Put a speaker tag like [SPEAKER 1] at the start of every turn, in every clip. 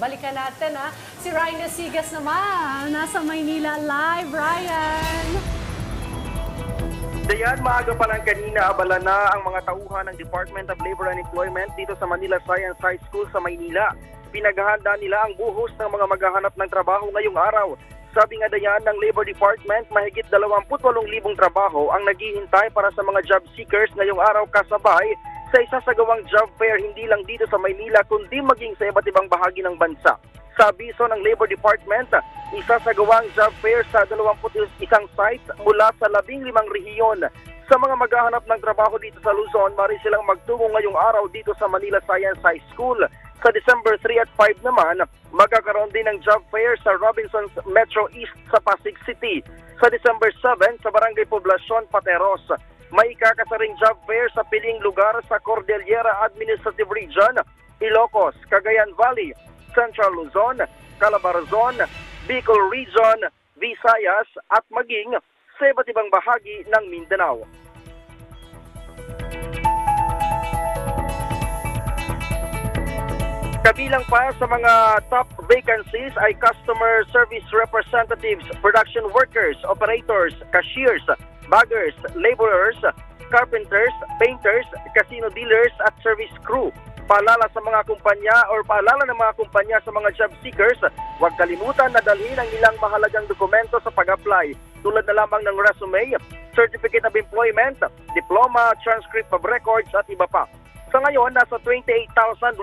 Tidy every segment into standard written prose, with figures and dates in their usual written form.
[SPEAKER 1] Balikan natin si Ryan Lesigas naman. Nasa Maynila live, Ryan.
[SPEAKER 2] Dayan, maaga pa lang kanina, abala na ang mga tauhan ng Department of Labor and Employment dito sa Manila Science High School sa Maynila. Pinaghahanda nila ang buhos ng mga maghahanap ng trabaho ngayong araw. Sabi nga dayan ng Labor Department, mahigit 28,000 trabaho ang naghihintay para sa mga job seekers ngayong araw kasabay sa isasagawang job fair hindi lang dito sa Maynila kundi maging sa iba't ibang bahagi ng bansa. Sa abiso ng Labor Department, isasagawang job fair sa 21 sites mula sa 15 rehiyon. Sa mga maghahanap ng trabaho dito sa Luzon, mari silang magtungo ngayong araw dito sa Manila Science High School. Sa December 3 at 5 naman, magkakaroon din ng job fair sa Robinsons Metro East sa Pasig City. Sa December 7 sa Barangay Poblacion, Pateros. May ikakasaring job fair sa piling lugar sa Cordillera Administrative Region, Ilocos, Cagayan Valley, Central Luzon, Calabarzon, Bicol Region, Visayas at maging sa iba't ibang bahagi ng Mindanao. Kabilang pa sa mga top vacancies ay customer service representatives, production workers, operators, cashiers, baggers, laborers, carpenters, painters, casino dealers at service crew. Paalala sa mga kumpanya o paalala ng mga kumpanya sa mga job seekers, huwag kalimutan na dalhin ang ilang mahalagang dokumento sa pag-apply tulad na lamang ng resume, certificate of employment, diploma, transcript of records at iba pa. Sa ngayon, nasa 28,136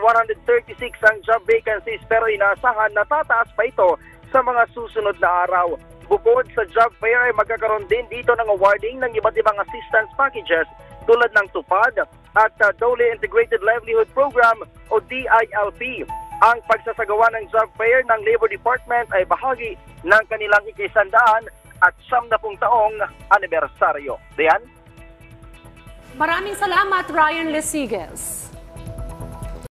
[SPEAKER 2] ang job vacancies pero inaasahan na tataas pa ito sa mga susunod na araw. Bukod sa job fair ay magkakaroon din dito ng awarding ng iba't ibang assistance packages tulad ng TUPAD at Dole Integrated Livelihood Program o DILP. Ang pagsasagawa ng job fair ng Labor Department ay bahagi ng kanilang ika-100 at 70 taong anibersaryo. Diyan?
[SPEAKER 1] Maraming salamat, Ryan Lesigas.